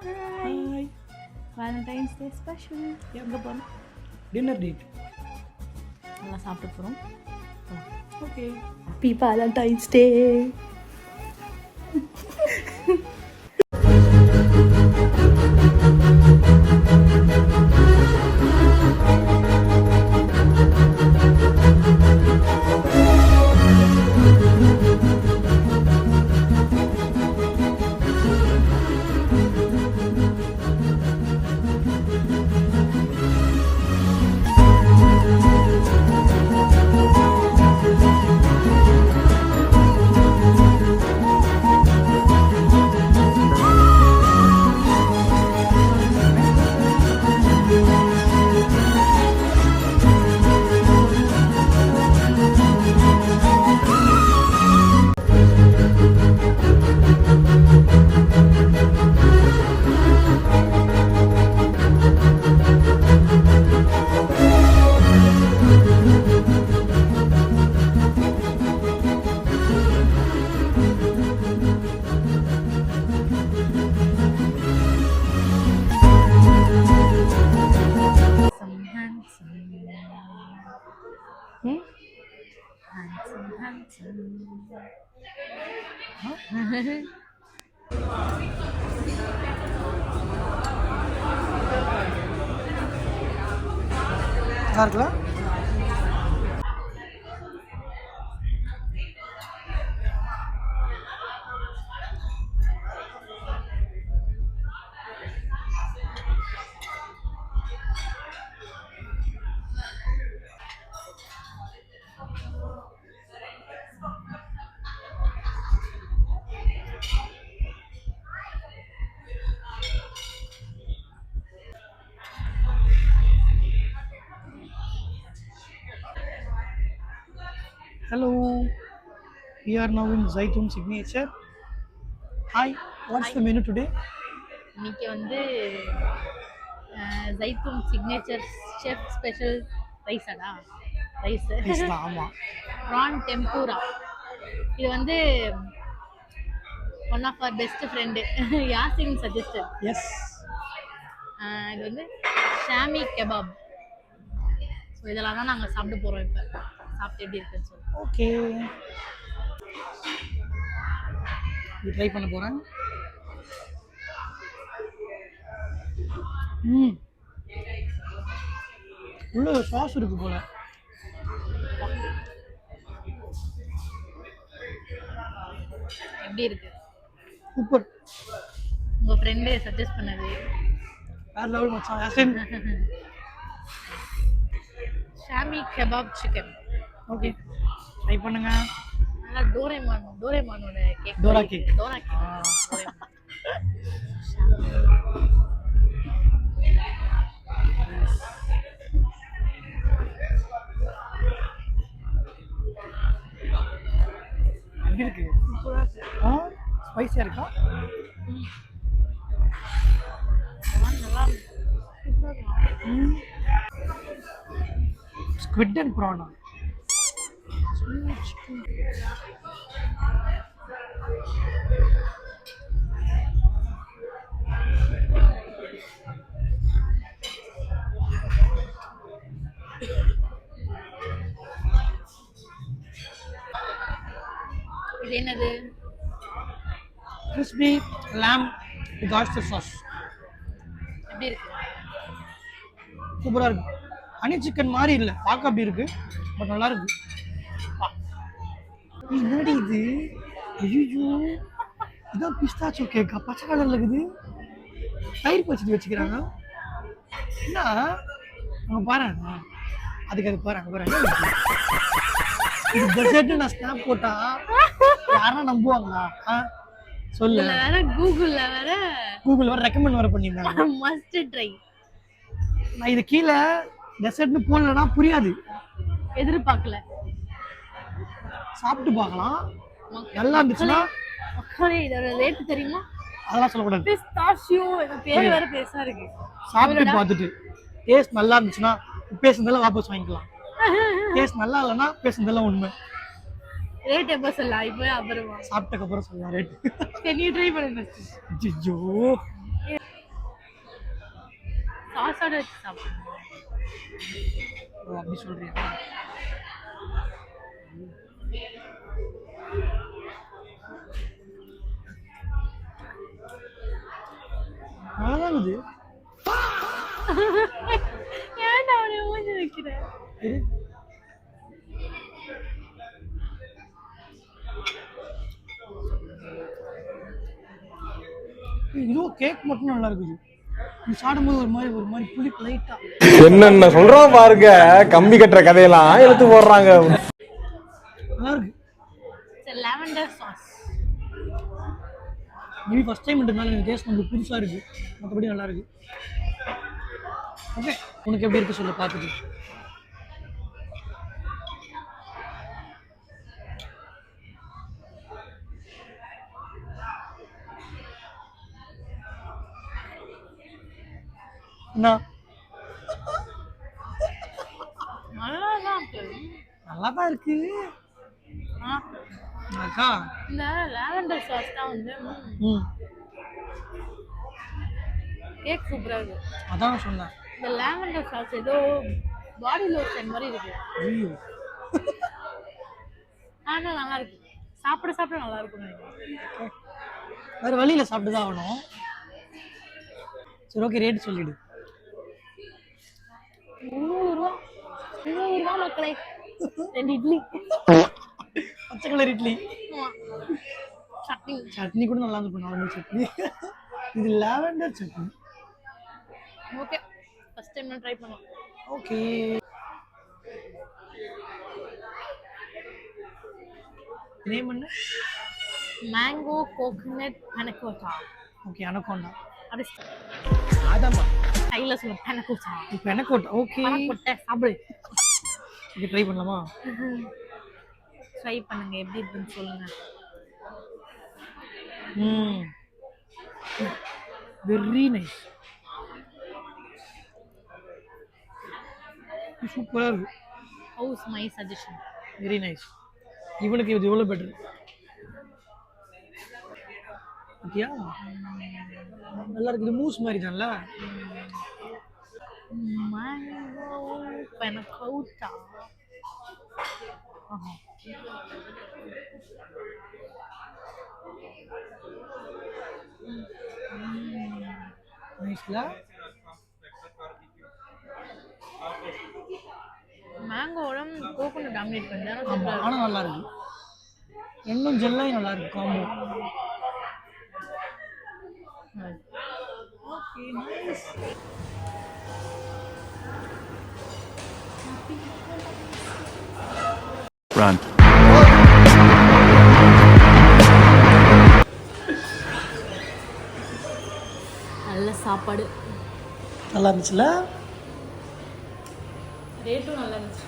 Hi. Valentine's Day special. எங்க போறோம்? Dinner date. நல்லா சாப்பிட்டு போறோம். ஓகே. Happy Valentine's Day. நல்லா இருக்குல்ல? Hello. We are now in Zaitun Signature. Hi. What's the menu today? இன்னைக்கு வந்து ஜைத்தூன் சிக்னேச்சர் ஷெஃப் ஸ்பெஷல் ரைஸாடா ரைஸ் ஆமா. Prawn tempura. இது வந்து one of our best friend Yasin suggested. Yes. இது வந்து ஷாமி கெபாப். ஸோ இதெல்லாம் தான் நாங்கள் சாப்பிட போகிறோம். இப்போ சாப்பிட்டு எப்படி இருக்குன்னு சொல்லி. ஓகே. இது ட்ரை பண்ண போறேன். உள்ள சாஸ் இருக்கு போல. எப்படி இருக்கு? சூப்பர். உங்க ஃப்ரெண்டு சஜஸ்ட் பண்ணது வேற லெவல் மச்சான். Yasin. Shami kebab chicken. Okay. Try பண்ணுங்க. நல்லா டோரேமானோட cake. Dora cake. Dora cake. எப்படி இருக்கு? ஸ்பைசியா இருக்கா? நல்லா ஸ்குவிட் அண்ட் ப்ரானா. இது என்னது? Crispy lamb with oyster sauce. எப்படி இருக்கு? சூப்பரா இருக்கு. ஹனி சிக்கன் மாதிரி இல்லை, பார்க்க அப்படி இருக்கு, பட் நல்லா இருக்கு. என்னடி இது? ஐயோ, இதான் பிஸ்தாச்சோ கேக்கா? பச்சை கலர்ல இருக்குது. தயிர் பச்சடி வச்சுக்கிறாங்க. என்ன அங்க பாரு, அதுக்கு அது பாரு, அங்க பாரு. இது டெசர்ட் நான் ஸ்னாப் போட்டா யாரா நம்புவாங்களா? சொல்லு. வேற கூகுள்ல வேற ரெக்கமெண்ட் வர பண்ணிருந்தாங்க. Must try. நான் இது கீழே டெசர்ட்னு போடலன்னா புரியாது. எதிர்பார்க்கல. சாப்பிட்டு பார்க்கலாம். நல்லா இருந்துச்சுன்னா. மக்களே இதோட ரேட் தெரியுமா? அதெல்லாம் சொல்லக்கூடாது. பிஸ்தாஷியோ, இந்த பேர் வேற பெருசா இருக்கு. சாப்பிட்டு பார்த்துட்டு டேஸ்ட் நல்லா இருந்துச்சுன்னா பேசுனதெல்லாம் வாபஸ் வாங்கிக்கலாம். டேஸ்ட் நல்லா இல்லைன்னா பேசுனதெல்லாம் உண்மை. ரேட் எப்போ சொல்லலாம்? இப்போ அப்புறமா சாப்பிட்டக்கு அப்புறம் சொல்லலாம் ரேட். நீ ட்ரை பண்ணுங்க. ஐயோ, சாஸோட வச்சு சாப்பிடுங்க. ஓ அப்படி சொல்றியா? நல்லாதான் இருக்குது. ஏன்டா அவனை மூஞ்சி வைக்கிற? இரு. இதுவும் கேக் மட்டும் நல்லா இருக்குது. நீ சாப்பிடும்போது ஒரு மாதிரி புளிப்பு லைட்டா. என்னென்ன சொல்றான் பாருங்க, கம்பி கட்டுற கதையெல்லாம் எடுத்து போடுறாங்க. நல்லா இருக்கு. Lavender sauce. மேபி ஃபர்ஸ்ட் டைம்ன்றதுனால எனக்கு டேஸ்ட் வந்து புதுசாக இருக்குது. மற்றபடி நல்லா இருக்கு. ஓகே, உனக்கு எப்படி இருக்கு சொல்ல பார்த்துட்டு. என்ன நல்லா தான் இருக்கு. நல்லா தான் இருக்கு. அக்கா இந்த லாவெண்டர் சாஸ் தான் வந்து கேக் சூப்பராக இருக்கு. அதான் சொன்னேன். இந்த லாவெண்டர் சாஸ் ஏதோ பாடி லோஷன் மாதிரி இருக்கு. ஐயோ ஆனால் நல்லா இருக்கு. சாப்பிட நல்லா இருக்கும்னு நினைக்கிறேன். வேற வழியில சாப்பிட்டு தான் ஆகணும். சரி ஓகே, ரேட் சொல்லிடு. 300 ரூபா. 300 ரூபா மக்களே. 2 இட்லி. பச்சை கலர் இட்லி. சட்னி. சட்னி கூட நல்லா இருக்கும். நார்மல் சட்னி. இது lavender chutney. Okay, first time நான் ட்ரை பண்ணலாம். ஓகே, நேம் என்ன? Mango coconut panna cotta. Okay, anaconda. அப்படி ஆதாமா கையில சொல்ல பனகோட்டா. இப்போ அனகோண்டா. ஓகே, பனகோட்டா சாப்பிடு. ஓகே, ட்ரை பண்ணலாமா? ட்ரை பண்ணுங்க, எப்படி இருக்குன்னு சொல்லுங்க. Very nice. சூப்பராக இருக்கு. House my suggestion. Very nice. இவனுக்கு இது எவ்வளோ பெட்டர் ஓகேயா? நல்லா இருக்குது. மூஸ் மாதிரி தான்ல. மேங்கோ பனகோட்டா. நைஸ்ல. மேங்கோட கோகனட் டாமினேட் பண்ணா ஆமா, ஆனால் நல்லா இருக்கு. ரெண்டும் ஜெல்லாயும் நல்லா இருக்கு காம்போ. Okay, nice. Run. நல்ல சாப்பாடு. நல்லா இருந்துச்சுல? ரேட்டும் நல்லா இருந்துச்சு.